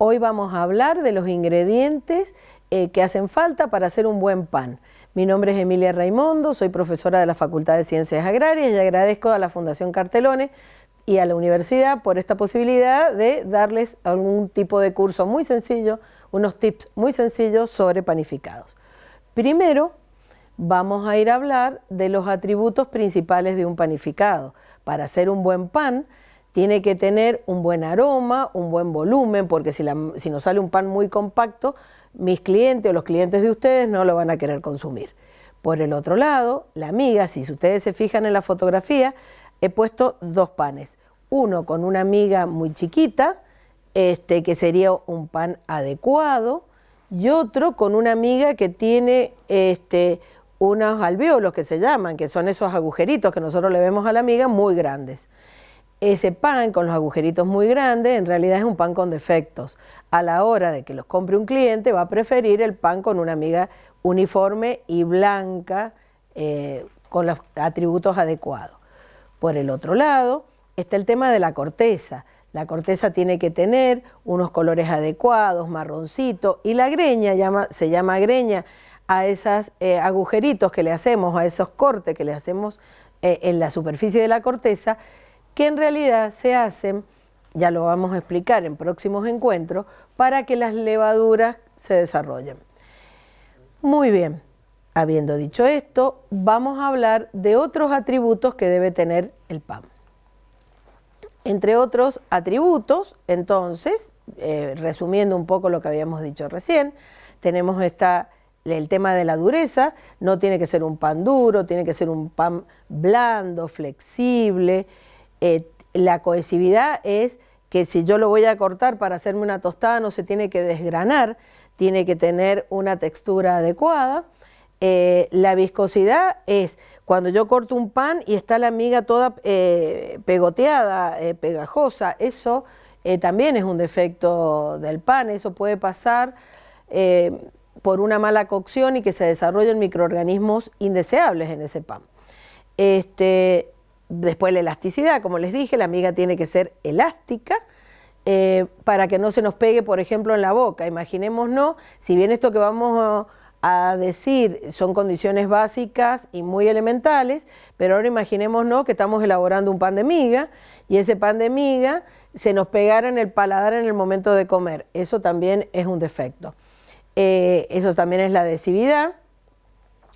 Hoy vamos a hablar de los ingredientes que hacen falta para hacer un buen pan. Mi nombre es Emilia Raimondo, soy profesora de la Facultad de Ciencias Agrarias y agradezco a la Fundación Cartelones y a la universidad por esta posibilidad de darles algún tipo de curso muy sencillo, unos tips muy sencillos sobre panificados. Primero, vamos a ir a hablar de los atributos principales de un panificado. Para hacer un buen pan, tiene que tener un buen aroma, un buen volumen, porque si nos sale un pan muy compacto, mis clientes o los clientes de ustedes no lo van a querer consumir. Por el otro lado, la miga, si ustedes se fijan en la fotografía, he puesto dos panes. Uno con una miga muy chiquita, que sería un pan adecuado, y otro con una miga que tiene unos alvéolos que se llaman, que son esos agujeritos que nosotros le vemos a la miga muy grandes. Ese pan con los agujeritos muy grandes en realidad es un pan con defectos. A la hora de que los compre un cliente va a preferir el pan con una miga uniforme y blanca con los atributos adecuados. Por el otro lado está el tema de la corteza. La corteza tiene que tener unos colores adecuados, marroncito, y la greña se llama greña a esos agujeritos que le hacemos, a esos cortes que le hacemos en la superficie de la corteza, que en realidad se hacen, ya lo vamos a explicar en próximos encuentros, para que las levaduras se desarrollen. Muy bien, habiendo dicho esto, vamos a hablar de otros atributos que debe tener el pan. Entre otros atributos, entonces, resumiendo un poco lo que habíamos dicho recién, tenemos el tema de la dureza. No tiene que ser un pan duro, tiene que ser un pan blando, flexible. La cohesividad es que si yo lo voy a cortar para hacerme una tostada no se tiene que desgranar, tiene que tener una textura adecuada. La viscosidad es cuando yo corto un pan y está la miga toda pegoteada, pegajosa. Eso también es un defecto del pan. Eso puede pasar por una mala cocción y que se desarrollen microorganismos indeseables en ese pan. Después la elasticidad, como les dije, la miga tiene que ser elástica para que no se nos pegue, por ejemplo, en la boca. Imaginémonos, si bien esto que vamos a decir son condiciones básicas y muy elementales, pero ahora imaginémonos que estamos elaborando un pan de miga y ese pan de miga se nos pegara en el paladar en el momento de comer. Eso también es un defecto. Eso también es la adhesividad,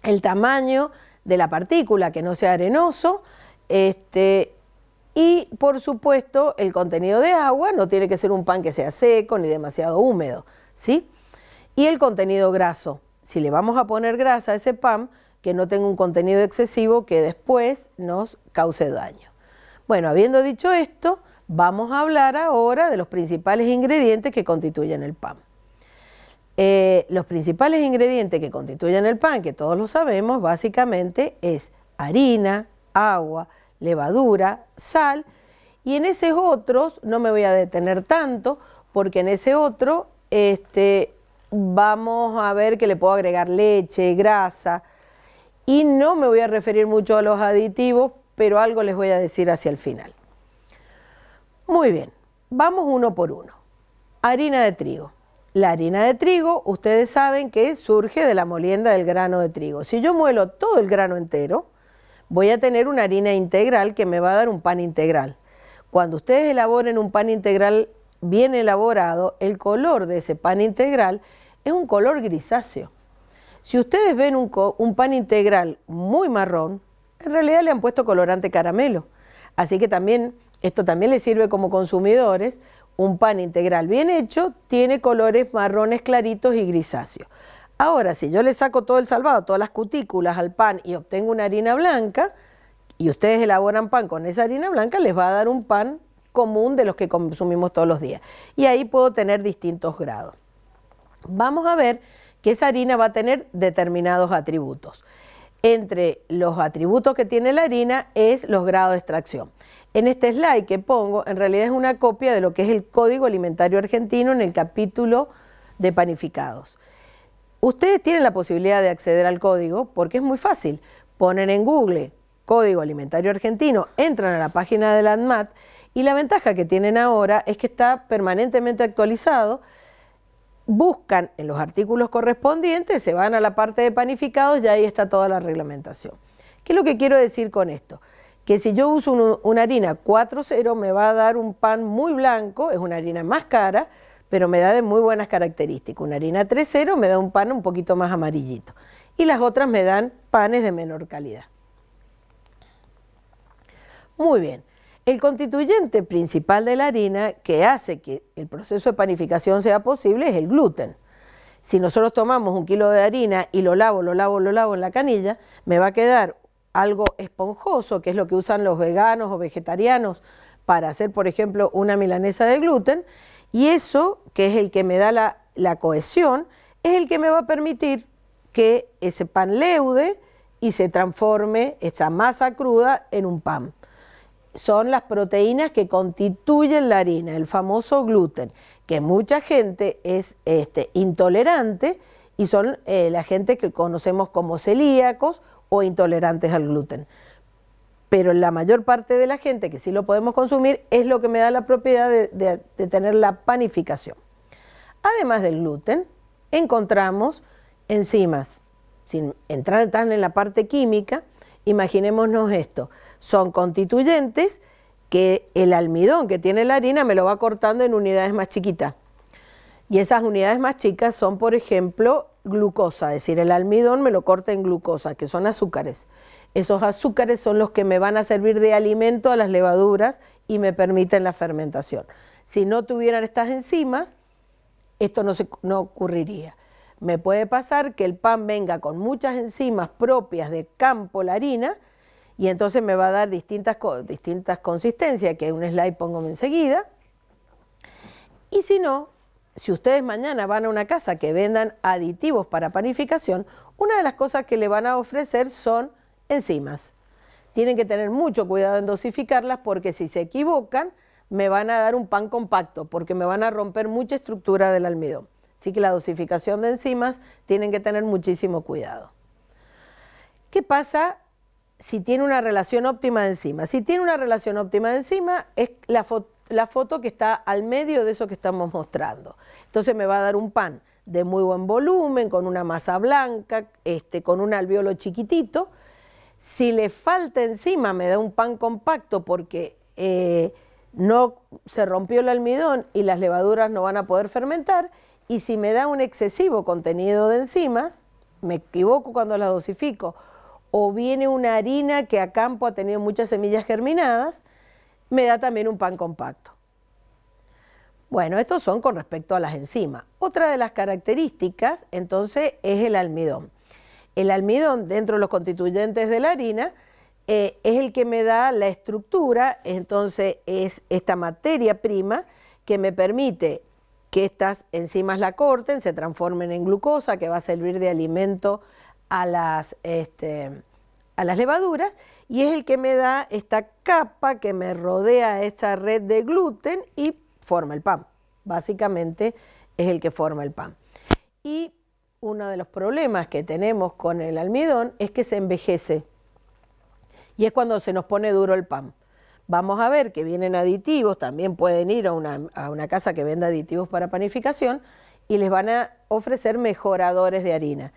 el tamaño de la partícula, que no sea arenoso, y por supuesto el contenido de agua. No tiene que ser un pan que sea seco ni demasiado húmedo, ¿sí? Y el contenido graso. Si le vamos a poner grasa a ese pan, que no tenga un contenido excesivo que después nos cause daño. Bueno, habiendo dicho esto, vamos a hablar ahora de los principales ingredientes que constituyen el pan. Los principales ingredientes que constituyen el pan, que todos lo sabemos, básicamente es harina, agua, levadura, sal, y en esos otros no me voy a detener tanto, porque en ese otro vamos a ver que le puedo agregar leche, grasa, y no me voy a referir mucho a los aditivos, pero algo les voy a decir hacia el final. Muy bien, vamos uno por uno. Harina de trigo. La harina de trigo, ustedes saben que surge de la molienda del grano de trigo. Si yo muelo todo el grano entero, voy a tener una harina integral que me va a dar un pan integral. Cuando ustedes elaboren un pan integral bien elaborado, el color de ese pan integral es un color grisáceo. Si ustedes ven un pan integral muy marrón, en realidad le han puesto colorante caramelo. Así que esto también les sirve como consumidores. Un pan integral bien hecho tiene colores marrones claritos y grisáceos. Ahora, si yo le saco todo el salvado, todas las cutículas al pan y obtengo una harina blanca, y ustedes elaboran pan con esa harina blanca, les va a dar un pan común de los que consumimos todos los días. Y ahí puedo tener distintos grados. Vamos a ver que esa harina va a tener determinados atributos. Entre los atributos que tiene la harina es los grados de extracción. En este slide que pongo, en realidad es una copia de lo que es el Código Alimentario Argentino en el capítulo de panificados. Ustedes tienen la posibilidad de acceder al código porque es muy fácil. Ponen en Google Código Alimentario Argentino, entran a la página de la ANMAT Y la ventaja que tienen ahora es que está permanentemente actualizado. Buscan en los artículos correspondientes, se van a la parte de panificados y ahí está toda la reglamentación. ¿Qué es lo que quiero decir con esto? Que si yo uso una harina 4.0 me va a dar un pan muy blanco, es una harina más cara, pero me da de muy buenas características. Una harina 3.0 me da un pan un poquito más amarillito y las otras me dan panes de menor calidad. Muy bien. El constituyente principal de la harina que hace que el proceso de panificación sea posible es el gluten. Si nosotros tomamos 1 kilo de harina y lo lavo en la canilla, me va a quedar algo esponjoso, que es lo que usan los veganos o vegetarianos para hacer, por ejemplo, una milanesa de gluten, y eso, que es el que me da la cohesión, es el que me va a permitir que ese pan leude y se transforme esa masa cruda en un pan. Son las proteínas que constituyen la harina, el famoso gluten, que mucha gente es intolerante y son la gente que conocemos como celíacos o intolerantes al gluten. Pero la mayor parte de la gente que sí lo podemos consumir es lo que me da la propiedad de tener la panificación. Además del gluten, encontramos enzimas. Sin entrar tan en la parte química, imaginémonos esto. Son constituyentes que el almidón que tiene la harina me lo va cortando en unidades más chiquitas. Y esas unidades más chicas son, por ejemplo, glucosa, es decir, el almidón me lo corta en glucosa, que son azúcares. Esos azúcares son los que me van a servir de alimento a las levaduras y me permiten la fermentación. Si no tuvieran estas enzimas, esto no ocurriría. Me puede pasar que el pan venga con muchas enzimas propias de campo, la harina, y entonces me va a dar distintas consistencias, que en un slide pongo enseguida. Y si no, si ustedes mañana van a una casa que vendan aditivos para panificación, una de las cosas que le van a ofrecer son enzimas. Tienen que tener mucho cuidado en dosificarlas porque si se equivocan me van a dar un pan compacto porque me van a romper mucha estructura del almidón. Así que la dosificación de enzimas tienen que tener muchísimo cuidado. ¿Qué pasa si tiene una relación óptima de enzimas? Si tiene una relación óptima de enzimas es la foto que está al medio de eso que estamos mostrando. Entonces me va a dar un pan de muy buen volumen, con una masa blanca, con un alvéolo chiquitito. Si le falta enzima me da un pan compacto porque no se rompió el almidón y las levaduras no van a poder fermentar. Y si me da un excesivo contenido de enzimas, me equivoco cuando la dosifico, o viene una harina que a campo ha tenido muchas semillas germinadas, me da también un pan compacto. Bueno, estos son con respecto a las enzimas. Otra de las características, entonces, es el almidón. El almidón, dentro de los constituyentes de la harina, es el que me da la estructura, entonces es esta materia prima que me permite que estas enzimas la corten, se transformen en glucosa, que va a servir de alimento a las levaduras, y es el que me da esta capa que me rodea esa red de gluten y forma el pan. Básicamente es el que forma el pan. Y uno de los problemas que tenemos con el almidón es que se envejece, y es cuando se nos pone duro el pan. Vamos a ver que vienen aditivos, también pueden ir a una casa que venda aditivos para panificación y les van a ofrecer mejoradores de harina.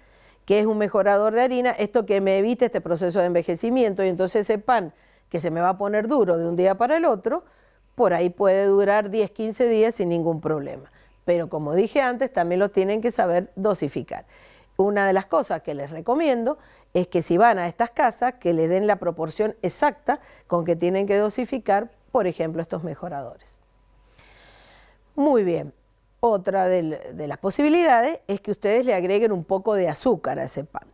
¿Qué es un mejorador de harina? Esto que me evite este proceso de envejecimiento, y entonces ese pan que se me va a poner duro de un día para el otro, por ahí puede durar 10, 15 días sin ningún problema. Pero como dije antes, también lo tienen que saber dosificar. Una de las cosas que les recomiendo es que si van a estas casas, que le den la proporción exacta con que tienen que dosificar, por ejemplo, estos mejoradores. Muy bien. Otra de las posibilidades es que ustedes le agreguen un poco de azúcar a ese pan.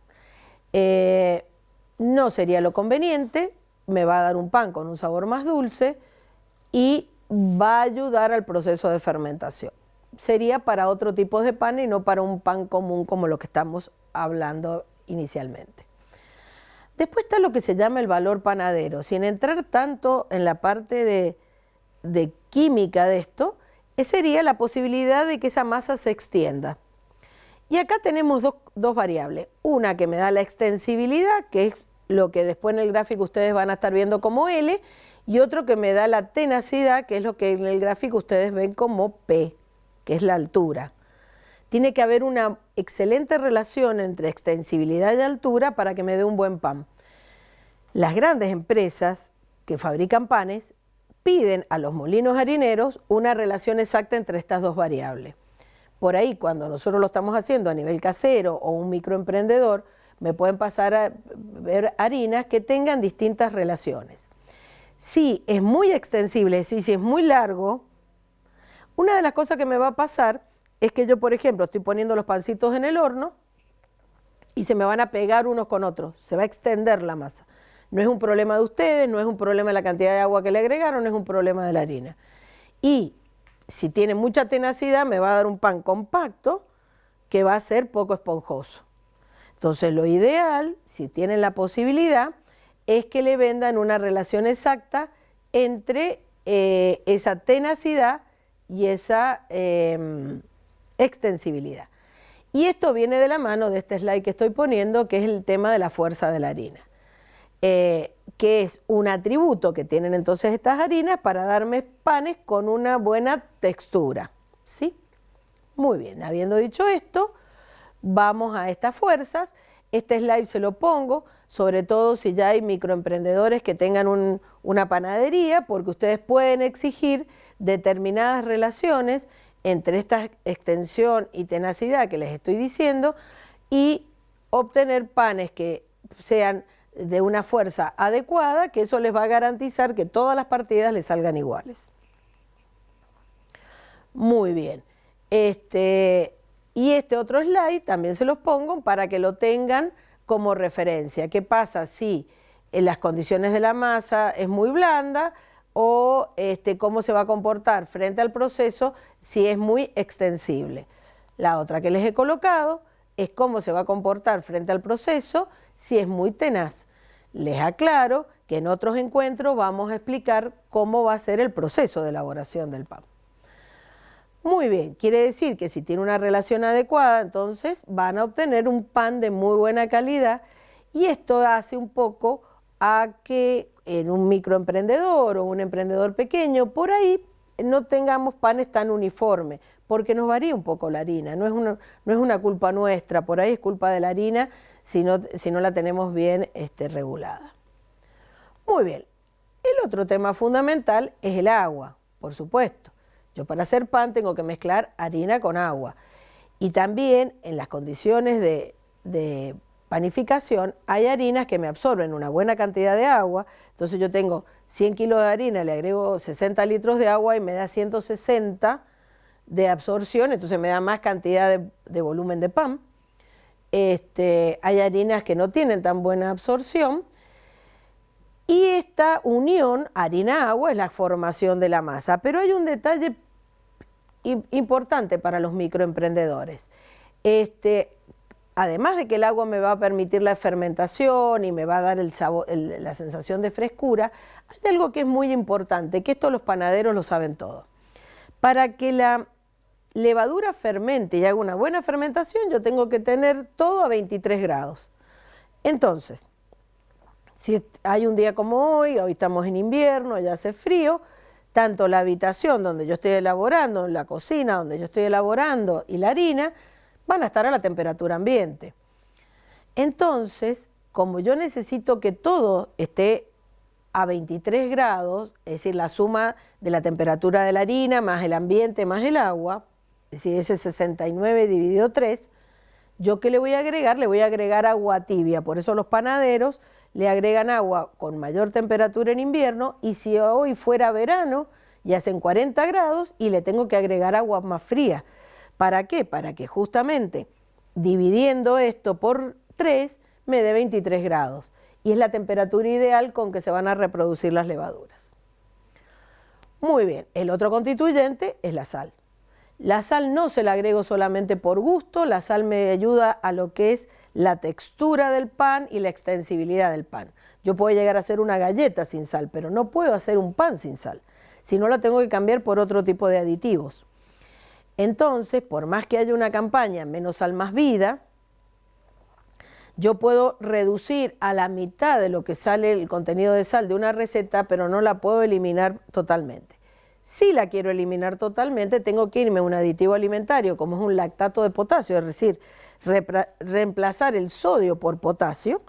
No sería lo conveniente, me va a dar un pan con un sabor más dulce y va a ayudar al proceso de fermentación. Sería para otro tipo de pan y no para un pan común como lo que estamos hablando inicialmente. Después está lo que se llama el valor panadero. Sin entrar tanto en la parte de química de esto, sería la posibilidad de que esa masa se extienda. Y acá tenemos dos variables. Una que me da la extensibilidad, que es lo que después en el gráfico ustedes van a estar viendo como L, y otro que me da la tenacidad, que es lo que en el gráfico ustedes ven como P, que es la altura. Tiene que haber una excelente relación entre extensibilidad y altura para que me dé un buen pan. Las grandes empresas que fabrican panes piden a los molinos harineros una relación exacta entre estas dos variables. Por ahí, cuando nosotros lo estamos haciendo a nivel casero o un microemprendedor, me pueden pasar a ver harinas que tengan distintas relaciones. Si es muy extensible, es decir, si es muy largo, una de las cosas que me va a pasar es que yo, por ejemplo, estoy poniendo los pancitos en el horno y se me van a pegar unos con otros, se va a extender la masa. No es un problema de ustedes, no es un problema de la cantidad de agua que le agregaron, es un problema de la harina. Y si tiene mucha tenacidad, me va a dar un pan compacto que va a ser poco esponjoso. Entonces, lo ideal, si tienen la posibilidad, es que le vendan una relación exacta entre esa tenacidad y esa extensibilidad. Y esto viene de la mano de este slide que estoy poniendo, que es el tema de la fuerza de la harina. Que es un atributo que tienen entonces estas harinas para darme panes con una buena textura, ¿sí? Muy bien, habiendo dicho esto, vamos a estas fuerzas. Este slide se lo pongo, sobre todo si ya hay microemprendedores que tengan una panadería, porque ustedes pueden exigir determinadas relaciones entre esta extensión y tenacidad que les estoy diciendo y obtener panes que sean de una fuerza adecuada, que eso les va a garantizar que todas las partidas les salgan iguales. Muy bien. Y este otro slide también se los pongo para que lo tengan como referencia. ¿Qué pasa si en las condiciones de la masa es muy blanda o cómo se va a comportar frente al proceso si es muy extensible? La otra que les he colocado es cómo se va a comportar frente al proceso si es muy tenaz. Les aclaro que en otros encuentros vamos a explicar cómo va a ser el proceso de elaboración del pan. Muy bien, quiere decir que si tiene una relación adecuada, entonces van a obtener un pan de muy buena calidad y esto hace un poco a que en un microemprendedor o un emprendedor pequeño, por ahí no tengamos panes tan uniformes, porque nos varía un poco la harina, no es una culpa nuestra, por ahí es culpa de la harina si no la tenemos bien regulada. Muy bien, el otro tema fundamental es el agua, por supuesto. Yo para hacer pan tengo que mezclar harina con agua y también en las condiciones de panificación hay harinas que me absorben una buena cantidad de agua, entonces yo tengo 100 kilos de harina, le agrego 60 litros de agua y me da 160 de absorción, entonces me da más cantidad de volumen de pan. Hay harinas que no tienen tan buena absorción y esta unión harina-agua es la formación de la masa, pero hay un detalle importante para los microemprendedores. Además de que el agua me va a permitir la fermentación y me va a dar el sabor, la sensación de frescura, hay algo que es muy importante, que esto los panaderos lo saben todo. Para que la levadura fermente y haga una buena fermentación, yo tengo que tener todo a 23 grados. Entonces, si hay un día como hoy estamos en invierno, ya hace frío, tanto la habitación donde yo estoy elaborando, la cocina donde yo estoy elaborando y la harina, van a estar a la temperatura ambiente. Entonces, como yo necesito que todo esté a 23 grados, es decir, la suma de la temperatura de la harina más el ambiente más el agua, es decir, ese 69 dividido 3, ¿yo qué le voy a agregar? Le voy a agregar agua tibia, por eso los panaderos le agregan agua con mayor temperatura en invierno y si hoy fuera verano y hacen 40 grados y le tengo que agregar agua más fría. ¿Para qué? Para que justamente dividiendo esto por 3 me dé 23 grados y es la temperatura ideal con que se van a reproducir las levaduras. Muy bien, el otro constituyente es la sal. La sal no se la agrego solamente por gusto, la sal me ayuda a lo que es la textura del pan y la extensibilidad del pan. Yo puedo llegar a hacer una galleta sin sal, pero no puedo hacer un pan sin sal, si no la tengo que cambiar por otro tipo de aditivos. Entonces, por más que haya una campaña menos sal más vida, Yo puedo reducir a la mitad de lo que sale el contenido de sal de una receta, pero no la puedo eliminar totalmente. Si la quiero eliminar totalmente, tengo que irme a un aditivo alimentario, como es un lactato de potasio, es decir, reemplazar el sodio por potasio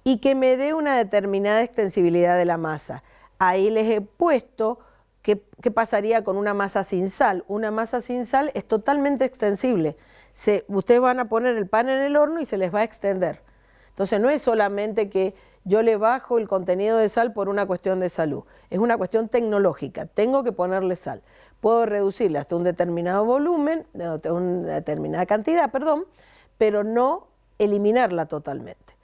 y que me dé una determinada extensibilidad de la masa. Ahí les he puesto qué pasaría con una masa sin sal. Una masa sin sal es totalmente extensible. Ustedes van a poner el pan en el horno y se les va a extender. Entonces no es solamente que yo le bajo el contenido de sal por una cuestión de salud, es una cuestión tecnológica, tengo que ponerle sal. Puedo reducirle hasta un determinado volumen, hasta una determinada cantidad, perdón, pero no eliminarla totalmente.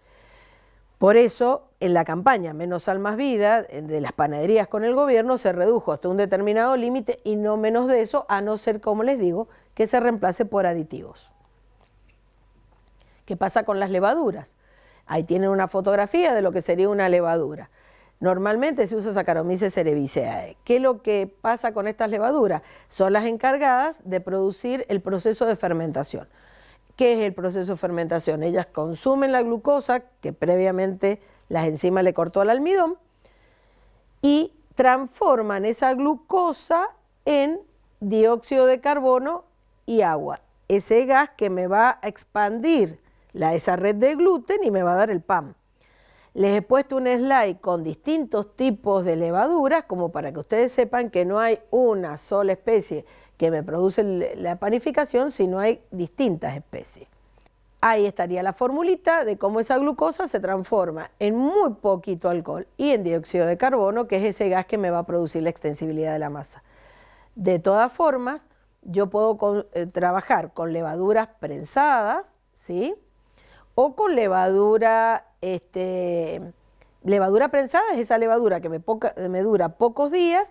Por eso, en la campaña Menos Sal Más Vida, de las panaderías con el gobierno, se redujo hasta un determinado límite y no menos de eso, a no ser, como les digo, que se reemplace por aditivos. ¿Qué pasa con las levaduras? Ahí tienen una fotografía de lo que sería una levadura. Normalmente se usa Saccharomyces cerevisiae. ¿Qué es lo que pasa con estas levaduras? Son las encargadas de producir el proceso de fermentación. ¿Qué es el proceso de fermentación? Ellas consumen la glucosa que previamente las enzimas le cortó al almidón y transforman esa glucosa en dióxido de carbono y agua. Ese gas que me va a expandir esa red de gluten y me va a dar el pan. Les he puesto un slide con distintos tipos de levaduras como para que ustedes sepan que no hay una sola especie que me produce la panificación, sino hay distintas especies. Ahí estaría la formulita de cómo esa glucosa se transforma en muy poquito alcohol y en dióxido de carbono, que es ese gas que me va a producir la extensibilidad de la masa. De todas formas, yo puedo trabajar con levaduras prensadas, ¿sí? O con levadura, levadura prensada es esa levadura que me dura pocos días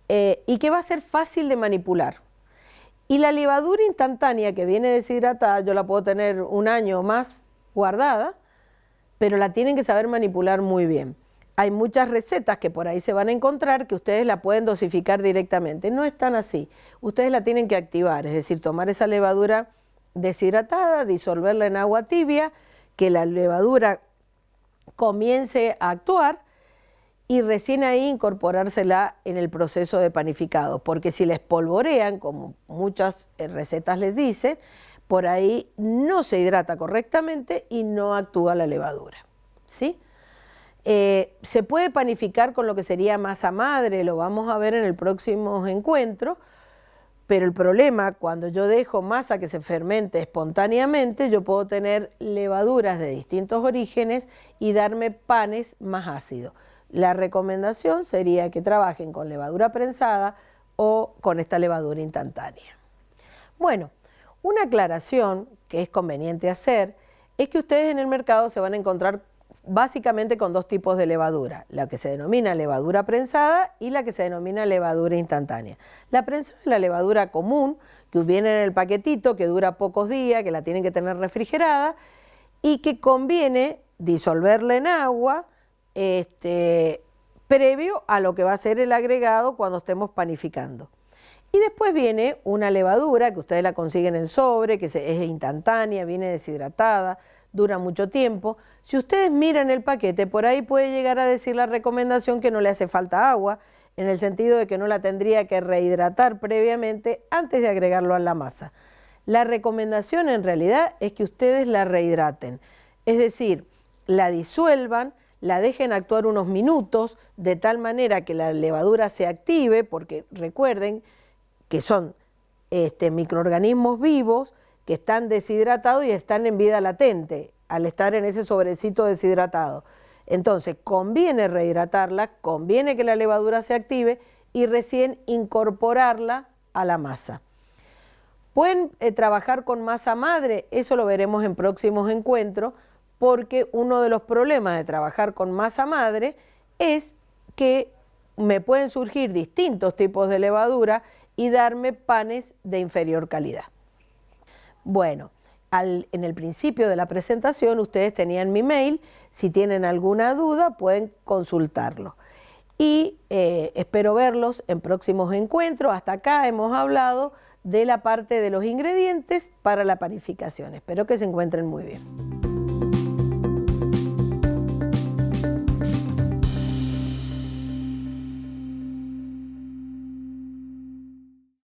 y que va a ser fácil de manipular. Y la levadura instantánea que viene deshidratada, yo la puedo tener un año o más guardada, pero la tienen que saber manipular muy bien. Hay muchas recetas que por ahí se van a encontrar que ustedes la pueden dosificar directamente. No es tan así. Ustedes la tienen que activar, es decir, tomar esa levadura deshidratada, disolverla en agua tibia, que la levadura comience a actuar y recién ahí incorporársela en el proceso de panificado, porque si la espolvorean, como muchas recetas les dicen, por ahí no se hidrata correctamente y no actúa la levadura, ¿sí? Se puede panificar con lo que sería masa madre, lo vamos a ver en el próximo encuentro, pero el problema, cuando yo dejo masa que se fermente espontáneamente, yo puedo tener levaduras de distintos orígenes y darme panes más ácidos. La recomendación sería que trabajen con levadura prensada o con esta levadura instantánea. Bueno, una aclaración que es conveniente hacer es que ustedes en el mercado se van a encontrar básicamente con dos tipos de levadura, la que se denomina levadura prensada y la que se denomina levadura instantánea. La prensada es la levadura común, que viene en el paquetito, que dura pocos días, que la tienen que tener refrigerada y que conviene disolverla en agua previo a lo que va a ser el agregado cuando estemos panificando. Y después viene una levadura que ustedes la consiguen en sobre, que es instantánea, viene deshidratada, dura mucho tiempo. Si ustedes miran el paquete, por ahí puede llegar a decir la recomendación que no le hace falta agua, en el sentido de que no la tendría que rehidratar previamente antes de agregarlo a la masa. La recomendación en realidad es que ustedes la rehidraten, es decir, la disuelvan, la dejen actuar unos minutos de tal manera que la levadura se active, porque recuerden que son microorganismos vivos que están deshidratados y están en vida latente al estar en ese sobrecito deshidratado. Entonces conviene rehidratarla, conviene que la levadura se active y recién incorporarla a la masa. Pueden trabajar con masa madre, eso lo veremos en próximos encuentros, porque uno de los problemas de trabajar con masa madre es que me pueden surgir distintos tipos de levadura y darme panes de inferior calidad. Bueno, en el principio de la presentación ustedes tenían mi mail, si tienen alguna duda pueden consultarlo. Y espero verlos en próximos encuentros. Hasta acá hemos hablado de la parte de los ingredientes para la panificación. Espero que se encuentren muy bien.